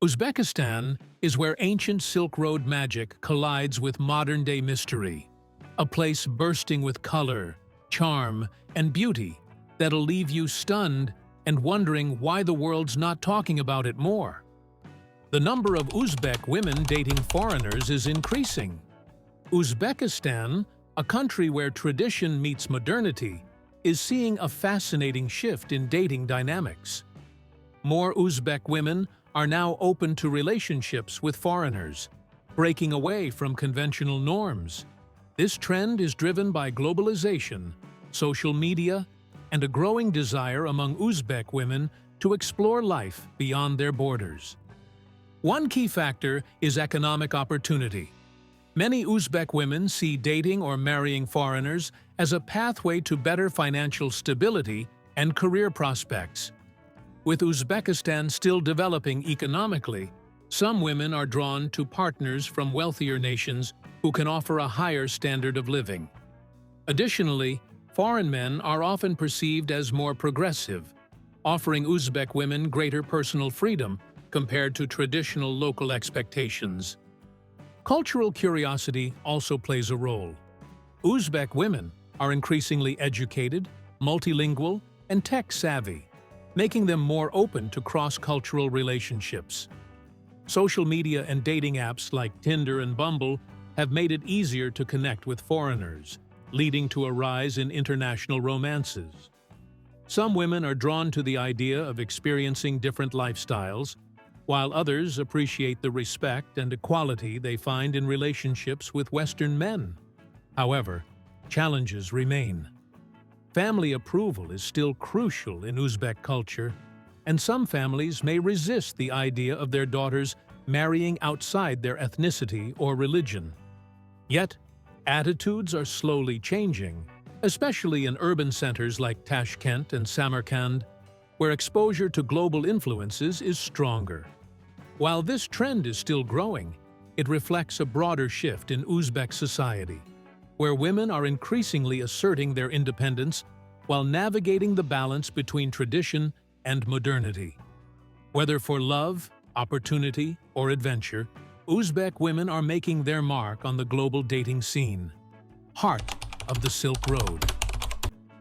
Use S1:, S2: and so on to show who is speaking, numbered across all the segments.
S1: Uzbekistan is where ancient Silk Road magic collides with modern-day mystery, a place bursting with color, charm, and beauty that'll leave you stunned and wondering why the world's not talking about it more. The number of Uzbek women dating foreigners is increasing. Uzbekistan, a country where tradition meets modernity, is seeing a fascinating shift in dating dynamics. More Uzbek women are now open to relationships with foreigners, breaking away from conventional norms. This trend is driven by globalization, social media, and a growing desire among Uzbek women to explore life beyond their borders. One key factor is economic opportunity. Many Uzbek women see dating or marrying foreigners as a pathway to better financial stability and career prospects. With Uzbekistan still developing economically, some women are drawn to partners from wealthier nations who can offer a higher standard of living. Additionally, foreign men are often perceived as more progressive, offering Uzbek women greater personal freedom compared to traditional local expectations. Cultural curiosity also plays a role. Uzbek women are increasingly educated, multilingual, and tech-savvy, making them more open to cross-cultural relationships. Social media and dating apps like Tinder and Bumble have made it easier to connect with foreigners, leading to a rise in international romances. Some women are drawn to the idea of experiencing different lifestyles, while others appreciate the respect and equality they find in relationships with Western men. However, challenges remain. Family approval is still crucial in Uzbek culture, and some families may resist the idea of their daughters marrying outside their ethnicity or religion. Yet, attitudes are slowly changing, especially in urban centers like Tashkent and Samarkand, where exposure to global influences is stronger. While this trend is still growing, it reflects a broader shift in Uzbek society, where women are increasingly asserting their independence while navigating the balance between tradition and modernity. Whether for love, opportunity, or adventure, Uzbek women are making their mark on the global dating scene. Heart of the Silk Road.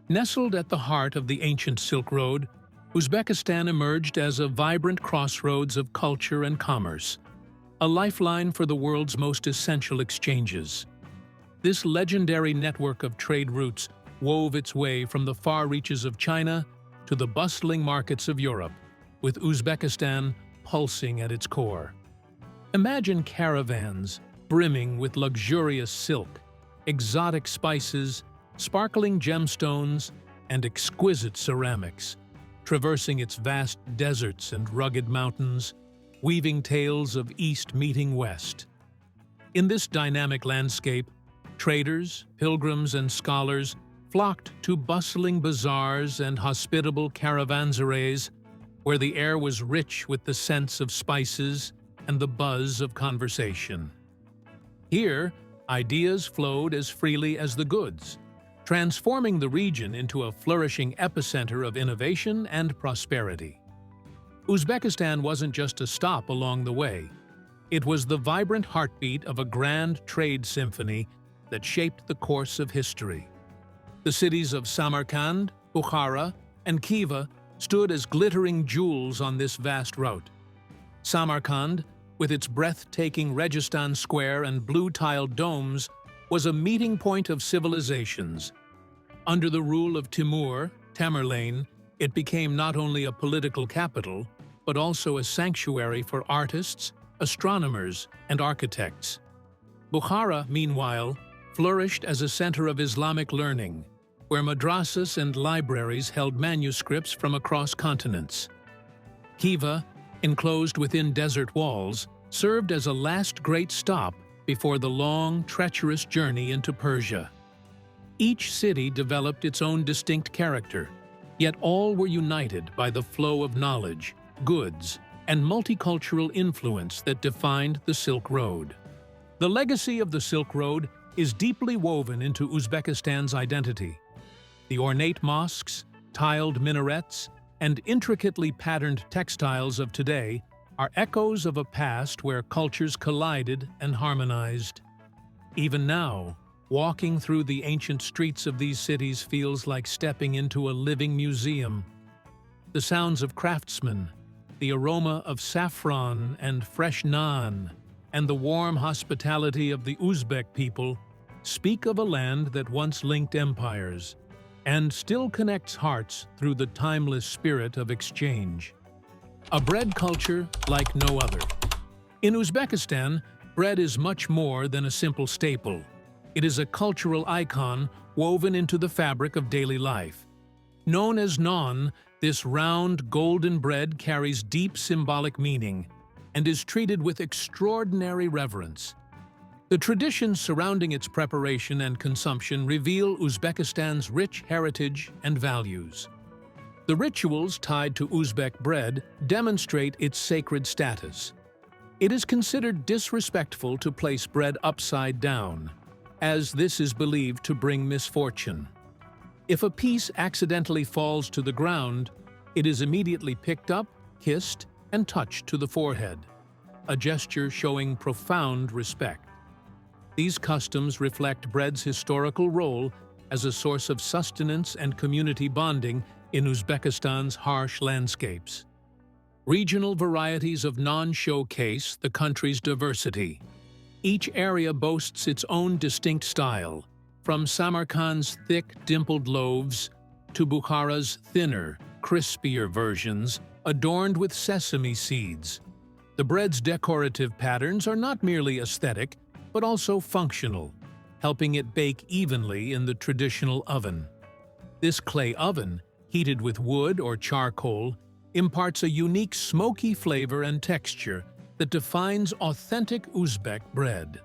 S1: Nestled at the heart of the ancient Silk Road, Uzbekistan emerged as a vibrant crossroads of culture and commerce, a lifeline for the world's most essential exchanges. This legendary network of trade routes wove its way from the far reaches of China to the bustling markets of Europe, with Uzbekistan pulsing at its core. Imagine caravans brimming with luxurious silk, exotic spices, sparkling gemstones, and exquisite ceramics, traversing its vast deserts and rugged mountains, weaving tales of East meeting West. In this dynamic landscape, traders, pilgrims, and scholars flocked to bustling bazaars and hospitable caravanserais, where the air was rich with the scents of spices and the buzz of conversation. Here, ideas flowed as freely as the goods, transforming the region into a flourishing epicenter of innovation and prosperity. Uzbekistan wasn't just a stop along the way. It was the vibrant heartbeat of a grand trade symphony that shaped the course of history. The cities of Samarkand, Bukhara, and Khiva stood as glittering jewels on this vast route. Samarkand, with its breathtaking Registan Square and blue-tiled domes, was a meeting point of civilizations. Under the rule of Tamerlane, it became not only a political capital, but also a sanctuary for artists, astronomers, and architects. Bukhara, meanwhile, flourished as a center of Islamic learning, where madrasas and libraries held manuscripts from across continents. Khiva, enclosed within desert walls, served as a last great stop before the long, treacherous journey into Persia. Each city developed its own distinct character, yet all were united by the flow of knowledge, goods, and multicultural influence that defined the Silk Road. The legacy of the Silk Road is deeply woven into Uzbekistan's identity. The ornate mosques, tiled minarets, and intricately patterned textiles of today are echoes of a past where cultures collided and harmonized. Even now, walking through the ancient streets of these cities feels like stepping into a living museum. The sounds of craftsmen, the aroma of saffron and fresh naan, and the warm hospitality of the Uzbek people speak of a land that once linked empires and still connects hearts through the timeless spirit of exchange. A bread culture like no other. In Uzbekistan, bread is much more than a simple staple. It is a cultural icon woven into the fabric of daily life. Known as naan, this round, golden bread carries deep symbolic meaning and is treated with extraordinary reverence. The traditions surrounding its preparation and consumption reveal Uzbekistan's rich heritage and values. The rituals tied to Uzbek bread demonstrate its sacred status. It is considered disrespectful to place bread upside down, as this is believed to bring misfortune. If a piece accidentally falls to the ground, it is immediately picked up, kissed, and touched to the forehead, a gesture showing profound respect. These customs reflect bread's historical role as a source of sustenance and community bonding in Uzbekistan's harsh landscapes. Regional varieties of naan showcase the country's diversity. Each area boasts its own distinct style, from Samarkand's thick, dimpled loaves to Bukhara's thinner, crispier versions adorned with sesame seeds. The bread's decorative patterns are not merely aesthetic, but also functional, helping it bake evenly in the traditional oven. This clay oven, heated with wood or charcoal, imparts a unique smoky flavor and texture that defines authentic Uzbek bread.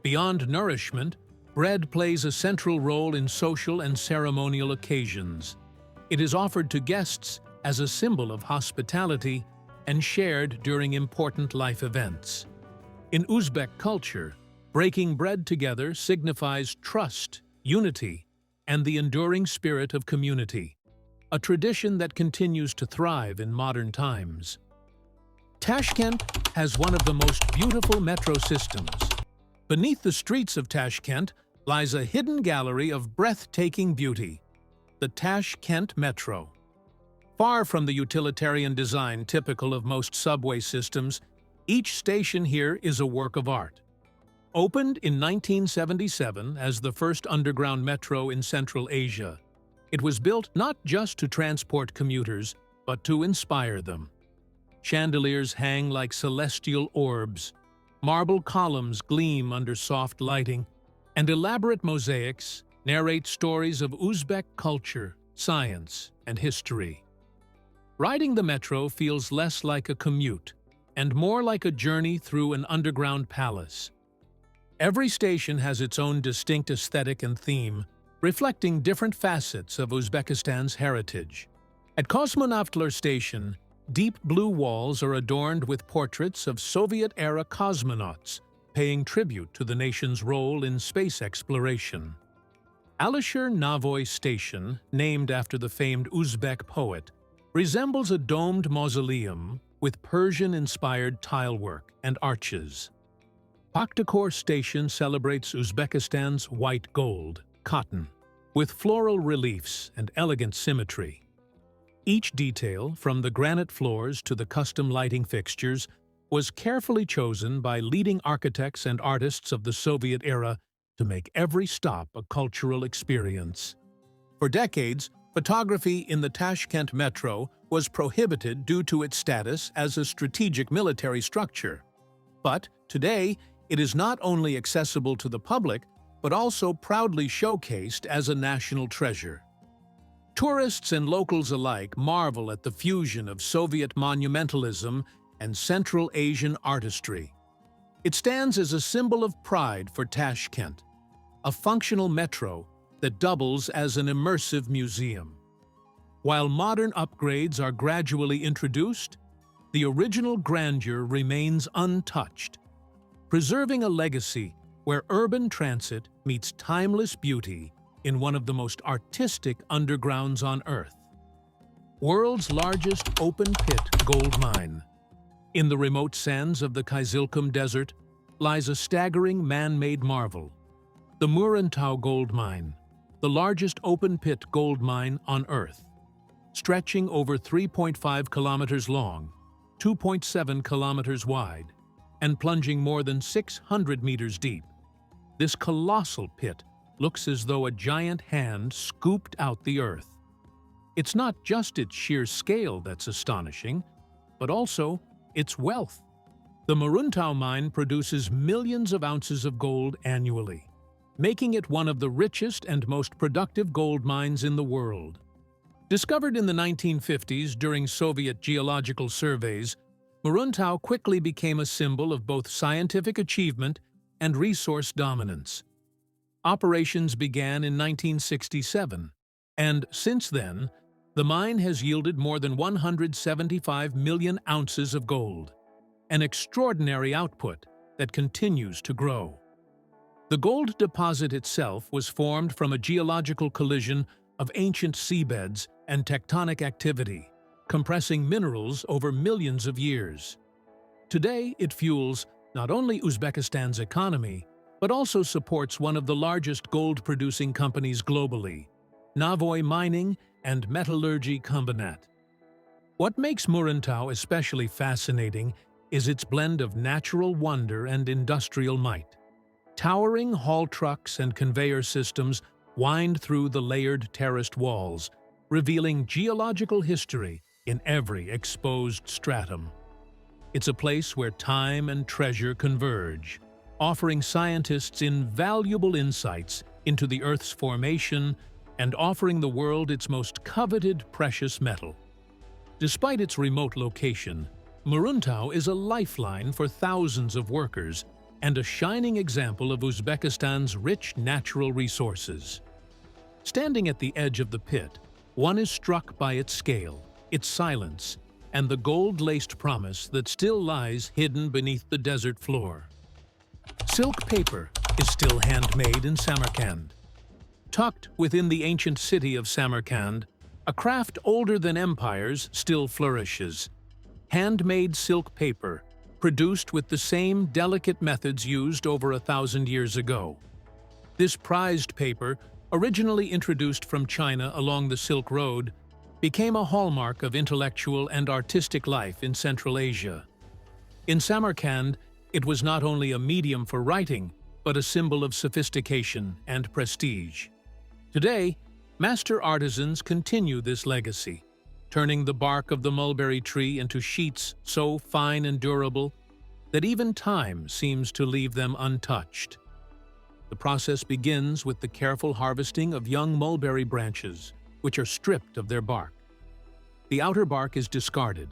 S1: Beyond nourishment, bread plays a central role in social and ceremonial occasions. It is offered to guests as a symbol of hospitality and shared during important life events. In Uzbek culture, breaking bread together signifies trust, unity, and the enduring spirit of community, a tradition that continues to thrive in modern times. Tashkent has one of the most beautiful metro systems. Beneath the streets of Tashkent lies a hidden gallery of breathtaking beauty, the Tashkent Metro. Far from the utilitarian design typical of most subway systems, each station here is a work of art. Opened in 1977 as the first underground metro in Central Asia, it was built not just to transport commuters, but to inspire them. Chandeliers hang like celestial orbs, marble columns gleam under soft lighting, and elaborate mosaics narrate stories of Uzbek culture, science, and history. Riding the metro feels less like a commute and more like a journey through an underground palace. Every station has its own distinct aesthetic and theme, reflecting different facets of Uzbekistan's heritage. At Kosmonavtlar Station, deep blue walls are adorned with portraits of Soviet-era cosmonauts, paying tribute to the nation's role in space exploration. Alisher Navoy Station, named after the famed Uzbek poet, resembles a domed mausoleum with Persian-inspired tilework and arches. Paktakor Station celebrates Uzbekistan's white gold, cotton, with floral reliefs and elegant symmetry. Each detail, from the granite floors to the custom lighting fixtures, was carefully chosen by leading architects and artists of the Soviet era to make every stop a cultural experience. For decades, photography in the Tashkent Metro was prohibited due to its status as a strategic military structure. But today, it is not only accessible to the public, but also proudly showcased as a national treasure. Tourists and locals alike marvel at the fusion of Soviet monumentalism and Central Asian artistry. It stands as a symbol of pride for Tashkent, a functional metro that doubles as an immersive museum. While modern upgrades are gradually introduced, the original grandeur remains untouched, preserving a legacy where urban transit meets timeless beauty in one of the most artistic undergrounds on Earth. World's largest open-pit gold mine. In the remote sands of the Kyzylkum Desert lies a staggering man-made marvel, the Muruntau Gold Mine, the largest open-pit gold mine on Earth, stretching over 3.5 kilometers long, 2.7 kilometers wide, and plunging more than 600 meters deep. This colossal pit looks as though a giant hand scooped out the Earth. It's not just its sheer scale that's astonishing, but also its wealth. The Muruntau mine produces millions of ounces of gold annually, making it one of the richest and most productive gold mines in the world. Discovered in the 1950s during Soviet geological surveys, Muruntau quickly became a symbol of both scientific achievement and resource dominance. Operations began in 1967, and since then, the mine has yielded more than 175 million ounces of gold, an extraordinary output that continues to grow. The gold deposit itself was formed from a geological collision of ancient seabeds and tectonic activity, compressing minerals over millions of years. Today, it fuels not only Uzbekistan's economy, but also supports one of the largest gold-producing companies globally, Navoy Mining and Metallurgy Combinat. What makes Muruntau especially fascinating is its blend of natural wonder and industrial might. Towering haul trucks and conveyor systems wind through the layered terraced walls, revealing geological history in every exposed stratum. It's a place where time and treasure converge, offering scientists invaluable insights into the Earth's formation and offering the world its most coveted precious metal. Despite its remote location, Muruntau is a lifeline for thousands of workers and a shining example of Uzbekistan's rich natural resources. Standing at the edge of the pit, one is struck by its scale, its silence, and the gold-laced promise that still lies hidden beneath the desert floor. Silk paper is still handmade in Samarkand. Tucked within the ancient city of Samarkand, a craft older than empires still flourishes. Handmade silk paper, produced with the same delicate methods used over 1,000 years ago. This prized paper, originally introduced from China along the Silk Road, became a hallmark of intellectual and artistic life in Central Asia. In Samarkand, it was not only a medium for writing, but a symbol of sophistication and prestige. Today, master artisans continue this legacy, turning the bark of the mulberry tree into sheets so fine and durable that even time seems to leave them untouched. The process begins with the careful harvesting of young mulberry branches, which are stripped of their bark. The outer bark is discarded,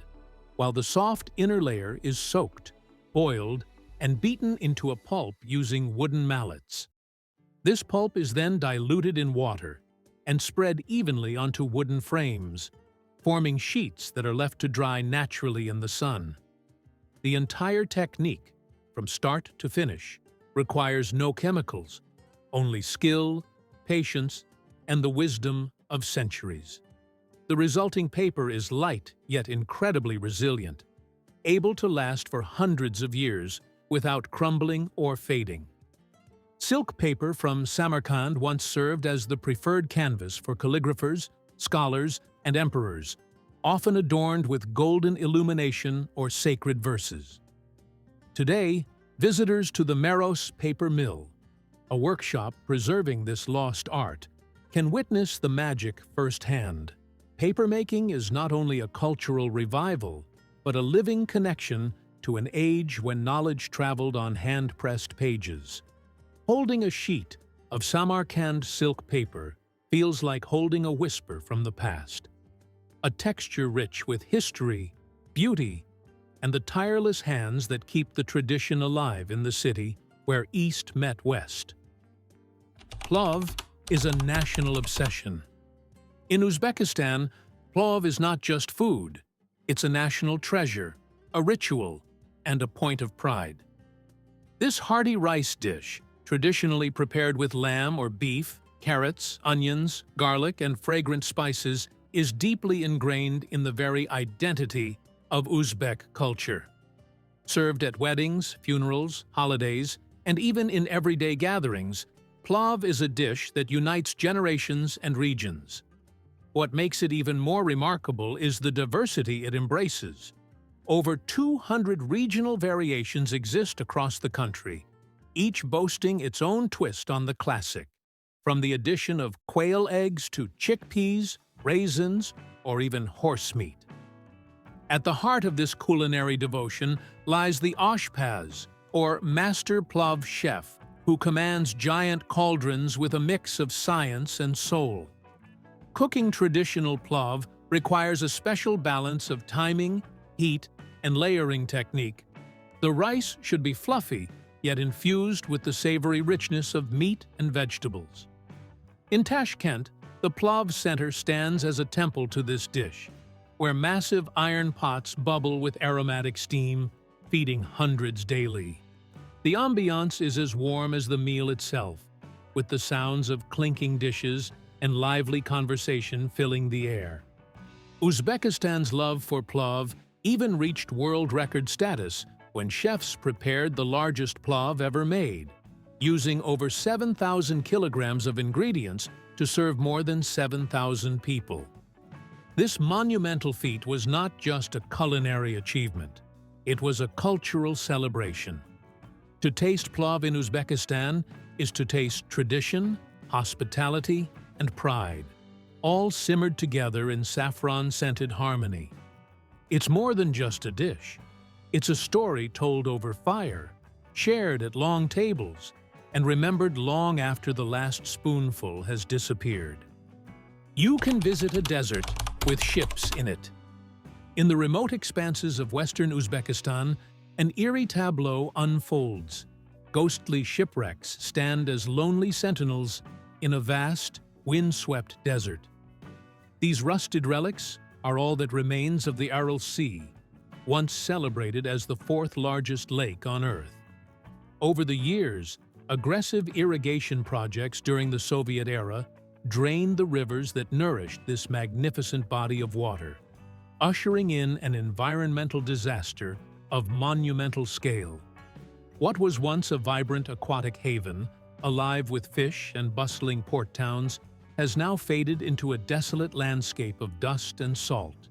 S1: while the soft inner layer is soaked, boiled, and beaten into a pulp using wooden mallets. This pulp is then diluted in water and spread evenly onto wooden frames, forming sheets that are left to dry naturally in the sun. The entire technique, from start to finish, requires no chemicals, only skill, patience, and the wisdom of centuries. The resulting paper is light yet incredibly resilient, able to last for hundreds of years without crumbling or fading. Silk paper from Samarkand once served as the preferred canvas for calligraphers, scholars, and emperors, often adorned with golden illumination or sacred verses. Today, visitors to the Maros Paper Mill, a workshop preserving this lost art, can witness the magic firsthand. Papermaking is not only a cultural revival, but a living connection to an age when knowledge traveled on hand-pressed pages. Holding a sheet of Samarkand silk paper feels like holding a whisper from the past. A texture rich with history, beauty, and the tireless hands that keep the tradition alive in the city where East met West. Plov is a national obsession. In Uzbekistan, plov is not just food. It's a national treasure, a ritual, and a point of pride. This hearty rice dish, traditionally prepared with lamb or beef, carrots, onions, garlic, and fragrant spices, is deeply ingrained in the very identity of Uzbek culture. Served at weddings, funerals, holidays, and even in everyday gatherings, plov is a dish that unites generations and regions. What makes it even more remarkable is the diversity it embraces. Over 200 regional variations exist across the country, each boasting its own twist on the classic, from the addition of quail eggs to chickpeas, raisins, or even horse meat. At the heart of this culinary devotion lies the oshpaz, or master plov chef, who commands giant cauldrons with a mix of science and soul. Cooking traditional plov requires a special balance of timing, heat, and layering technique. The rice should be fluffy, yet infused with the savory richness of meat and vegetables. In Tashkent, the plov center stands as a temple to this dish, where massive iron pots bubble with aromatic steam, feeding hundreds daily. The ambiance is as warm as the meal itself, with the sounds of clinking dishes and lively conversation filling the air. Uzbekistan's love for plov even reached world record status when chefs prepared the largest plov ever made, using over 7,000 kilograms of ingredients to serve more than 7,000 people. This monumental feat was not just a culinary achievement, it was a cultural celebration. To taste plov in Uzbekistan is to taste tradition, hospitality, and pride, all simmered together in saffron-scented harmony. It's more than just a dish. It's a story told over fire, shared at long tables, and remembered long after the last spoonful has disappeared. You can visit a desert with ships in it. In the remote expanses of western Uzbekistan, an eerie tableau unfolds. Ghostly shipwrecks stand as lonely sentinels in a vast, wind-swept desert. These rusted relics are all that remains of the Aral Sea, once celebrated as the fourth largest lake on Earth. Over the years, aggressive irrigation projects during the Soviet era drained the rivers that nourished this magnificent body of water, ushering in an environmental disaster of monumental scale. What was once a vibrant aquatic haven, alive with fish and bustling port towns, has now faded into a desolate landscape of dust and salt,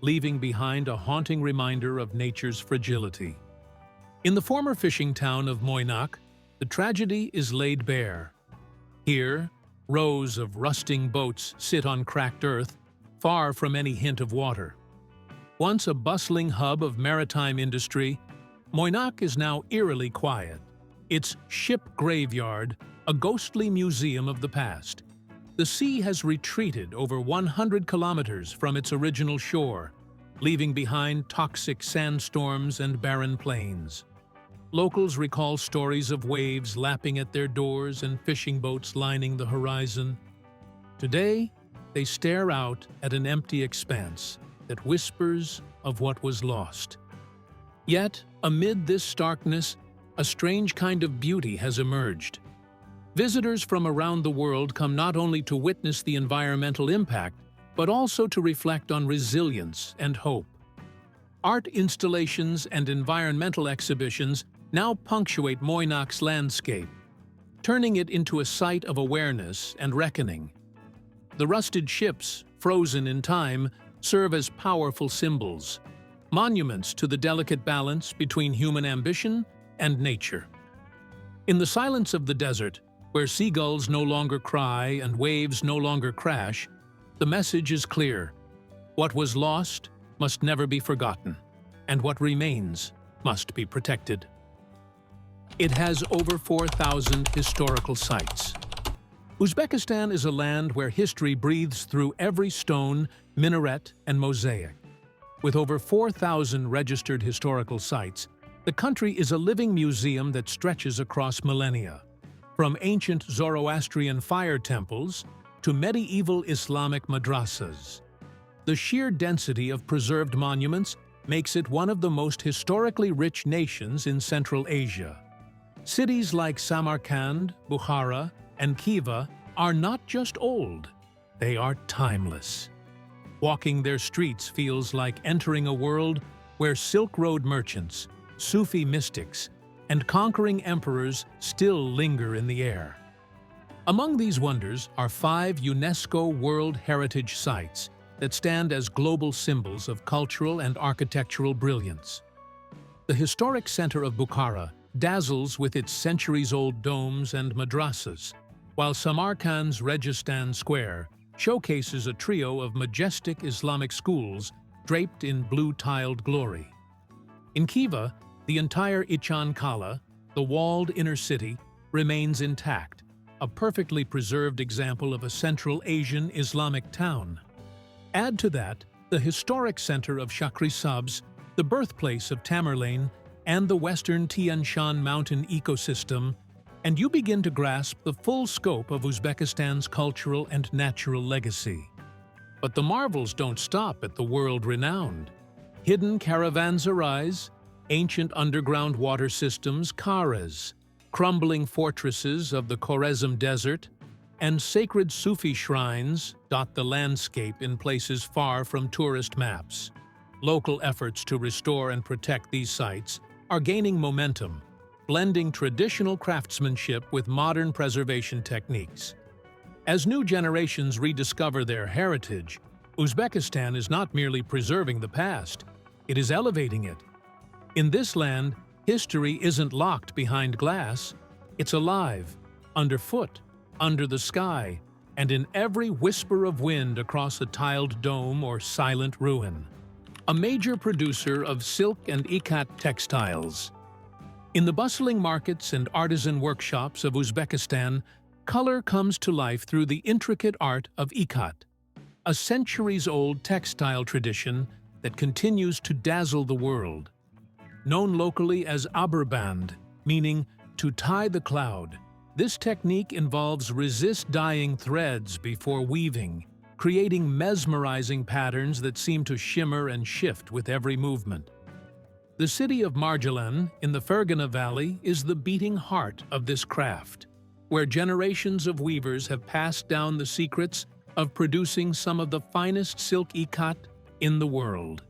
S1: leaving behind a haunting reminder of nature's fragility. In the former fishing town of Moynak, the tragedy is laid bare. Here, rows of rusting boats sit on cracked earth, far from any hint of water. Once a bustling hub of maritime industry, Moynak is now eerily quiet, its ship graveyard a ghostly museum of the past. The sea has retreated over 100 kilometers from its original shore, leaving behind toxic sandstorms and barren plains. Locals recall stories of waves lapping at their doors and fishing boats lining the horizon. Today, they stare out at an empty expanse that whispers of what was lost. Yet, amid this starkness, a strange kind of beauty has emerged. Visitors from around the world come not only to witness the environmental impact, but also to reflect on resilience and hope. Art installations and environmental exhibitions now punctuate Moynak's landscape, turning it into a site of awareness and reckoning. The rusted ships, frozen in time, serve as powerful symbols, monuments to the delicate balance between human ambition and nature. In the silence of the desert, where seagulls no longer cry and waves no longer crash, the message is clear. What was lost must never be forgotten, and what remains must be protected. It has over 4,000 historical sites. Uzbekistan is a land where history breathes through every stone, minaret, and mosaic. With over 4,000 registered historical sites, the country is a living museum that stretches across millennia. From ancient Zoroastrian fire temples to medieval Islamic madrasas, the sheer density of preserved monuments makes it one of the most historically rich nations in Central Asia. Cities like Samarkand, Bukhara, and Khiva are not just old, they are timeless. Walking their streets feels like entering a world where Silk Road merchants, Sufi mystics, and conquering emperors still linger in the air. Among these wonders are 5 UNESCO World Heritage Sites that stand as global symbols of cultural and architectural brilliance. The historic center of Bukhara dazzles with its centuries-old domes and madrasas, while Samarkand's Registan Square showcases a trio of majestic Islamic schools draped in blue-tiled glory. In Khiva, the entire Ichan Kala, the walled inner city, remains intact, a perfectly preserved example of a Central Asian Islamic town. Add to that the historic center of Shahrisabz, the birthplace of Tamerlane, and the western Tian Shan mountain ecosystem, and you begin to grasp the full scope of Uzbekistan's cultural and natural legacy. But the marvels don't stop at the world-renowned. Hidden caravanserais, ancient underground water systems, karas, crumbling fortresses of the Khorezm Desert, and sacred Sufi shrines dot the landscape in places far from tourist maps. Local efforts to restore and protect these sites are gaining momentum, blending traditional craftsmanship with modern preservation techniques. As new generations rediscover their heritage, Uzbekistan is not merely preserving the past, it is elevating it. In this land, history isn't locked behind glass, it's alive, underfoot, under the sky, and in every whisper of wind across a tiled dome or silent ruin. A major producer of silk and ikat textiles. In the bustling markets and artisan workshops of Uzbekistan, color comes to life through the intricate art of ikat, a centuries-old textile tradition that continues to dazzle the world. Known locally as aberband, meaning to tie the cloud, this technique involves resist-dyeing threads before weaving, creating mesmerizing patterns that seem to shimmer and shift with every movement. The city of Marjalan in the Fergana Valley is the beating heart of this craft, where generations of weavers have passed down the secrets of producing some of the finest silk ikat in the world.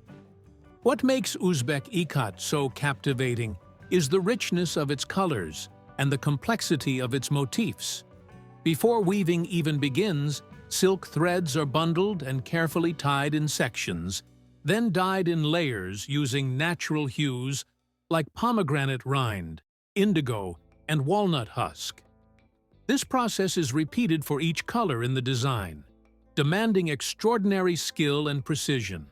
S1: What makes Uzbek ikat so captivating is the richness of its colors and the complexity of its motifs. Before weaving even begins, silk threads are bundled and carefully tied in sections, then dyed in layers using natural hues like pomegranate rind, indigo, and walnut husk. This process is repeated for each color in the design, demanding extraordinary skill and precision.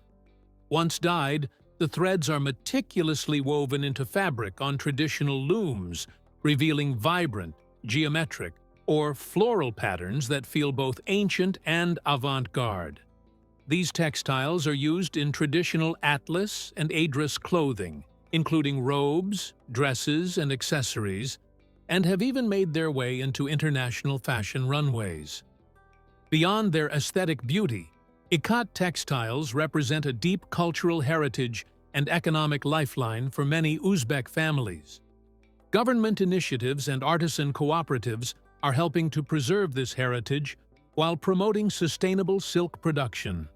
S1: Once dyed, the threads are meticulously woven into fabric on traditional looms, revealing vibrant, geometric, or floral patterns that feel both ancient and avant-garde. These textiles are used in traditional Atlas and Adris clothing, including robes, dresses, and accessories, and have even made their way into international fashion runways. Beyond their aesthetic beauty, ikat textiles represent a deep cultural heritage and economic lifeline for many Uzbek families. Government initiatives and artisan cooperatives are helping to preserve this heritage while promoting sustainable silk production.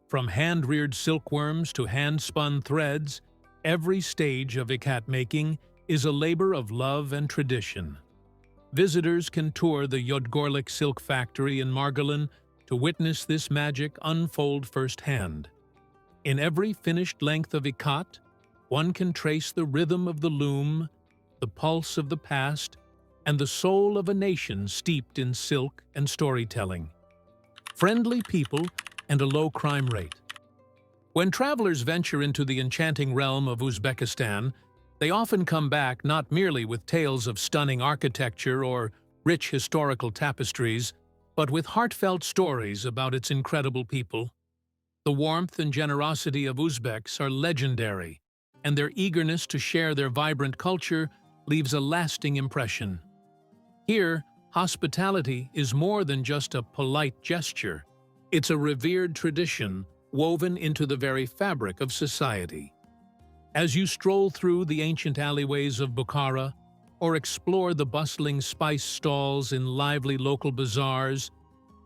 S1: From hand-reared silkworms to hand-spun threads, every stage of ikat making is a labor of love and tradition. Visitors can tour the Yodgorlik Silk Factory in Margalan to witness this magic unfold firsthand. In every finished length of ikat, one can trace the rhythm of the loom, the pulse of the past, and the soul of a nation steeped in silk and storytelling. Friendly people and a low crime rate. When travelers venture into the enchanting realm of Uzbekistan, they often come back not merely with tales of stunning architecture or rich historical tapestries, but with heartfelt stories about its incredible people. The warmth and generosity of Uzbeks are legendary, and their eagerness to share their vibrant culture leaves a lasting impression. Here, hospitality is more than just a polite gesture. It's a revered tradition woven into the very fabric of society. As you stroll through the ancient alleyways of Bukhara or explore the bustling spice stalls in lively local bazaars,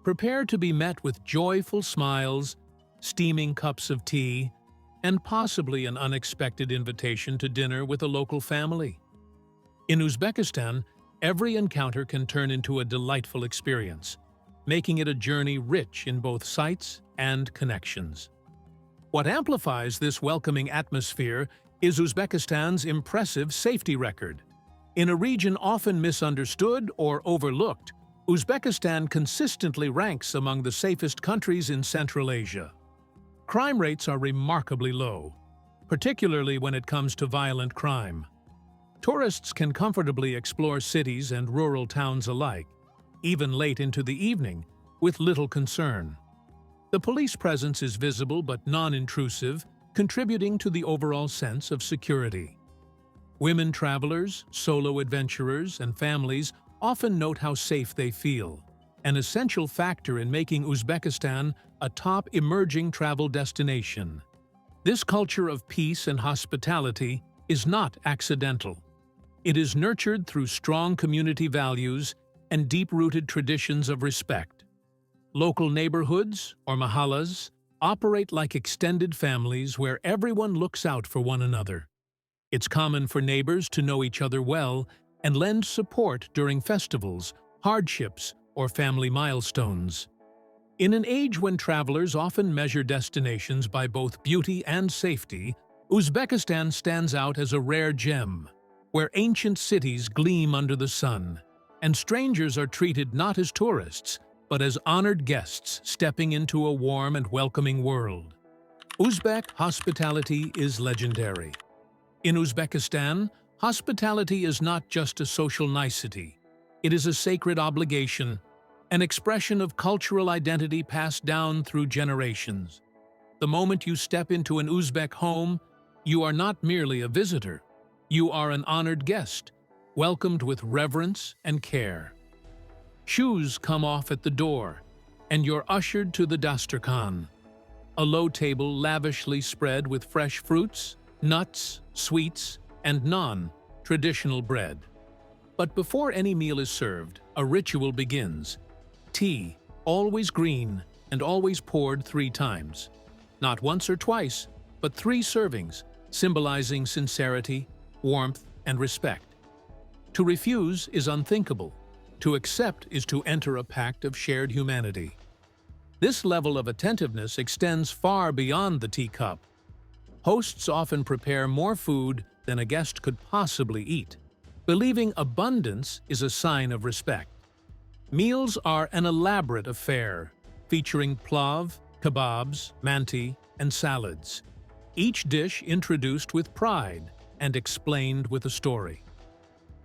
S1: prepare to be met with joyful smiles, steaming cups of tea, and possibly an unexpected invitation to dinner with a local family. In Uzbekistan, every encounter can turn into a delightful experience, making it a journey rich in both sights and connections. What amplifies this welcoming atmosphere is Uzbekistan's impressive safety record. In a region often misunderstood or overlooked, Uzbekistan consistently ranks among the safest countries in Central Asia. Crime rates are remarkably low, particularly when it comes to violent crime. Tourists can comfortably explore cities and rural towns alike, even late into the evening, with little concern. The police presence is visible but non-intrusive, contributing to the overall sense of security. Women travelers, solo adventurers, and families often note how safe they feel, an essential factor in making Uzbekistan a top emerging travel destination. This culture of peace and hospitality is not accidental. It is nurtured through strong community values and deep-rooted traditions of respect. Local neighborhoods, or mahallas, operate like extended families where everyone looks out for one another. It's common for neighbors to know each other well and lend support during festivals, hardships, or family milestones. In an age when travelers often measure destinations by both beauty and safety, Uzbekistan stands out as a rare gem, where ancient cities gleam under the sun, and strangers are treated not as tourists, but as honored guests stepping into a warm and welcoming world. Uzbek hospitality is legendary. In Uzbekistan, hospitality is not just a social nicety. It is a sacred obligation, an expression of cultural identity passed down through generations. The moment you step into an Uzbek home, you are not merely a visitor. You are an honored guest, welcomed with reverence and care. Shoes come off at the door, and you're ushered to the dasturkhan, a low table lavishly spread with fresh fruits, nuts, sweets, and non-traditional bread. But before any meal is served, a ritual begins. Tea, always green and always poured 3 times. Not once or twice, but 3 servings, symbolizing sincerity, warmth, and respect. To refuse is unthinkable. To accept is to enter a pact of shared humanity. This level of attentiveness extends far beyond the teacup. Hosts often prepare more food than a guest could possibly eat, believing abundance is a sign of respect. Meals are an elaborate affair, featuring plav, kebabs, manti, and salads. Each dish introduced with pride and explained with a story.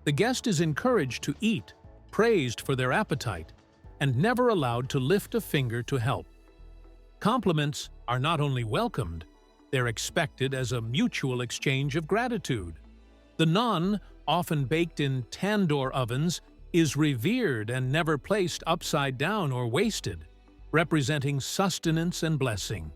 S1: The guest is encouraged to eat, praised for their appetite, and never allowed to lift a finger to help. Compliments are not only welcomed, they're expected as a mutual exchange of gratitude. The naan, often baked in tandoor ovens, is revered and never placed upside down or wasted, representing sustenance and blessing.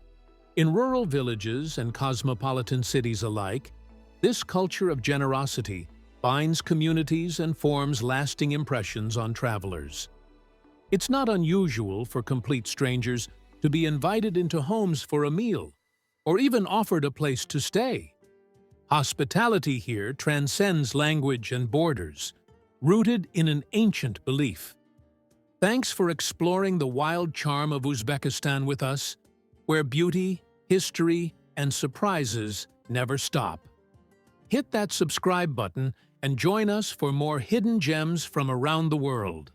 S1: In rural villages and cosmopolitan cities alike, this culture of generosity binds communities and forms lasting impressions on travelers. It's not unusual for complete strangers to be invited into homes for a meal, or even offered a place to stay. Hospitality here transcends language and borders, rooted in an ancient belief. Thanks for exploring the wild charm of Uzbekistan with us, where beauty, history, and surprises never stop. Hit that subscribe button and join us for more hidden gems from around the world.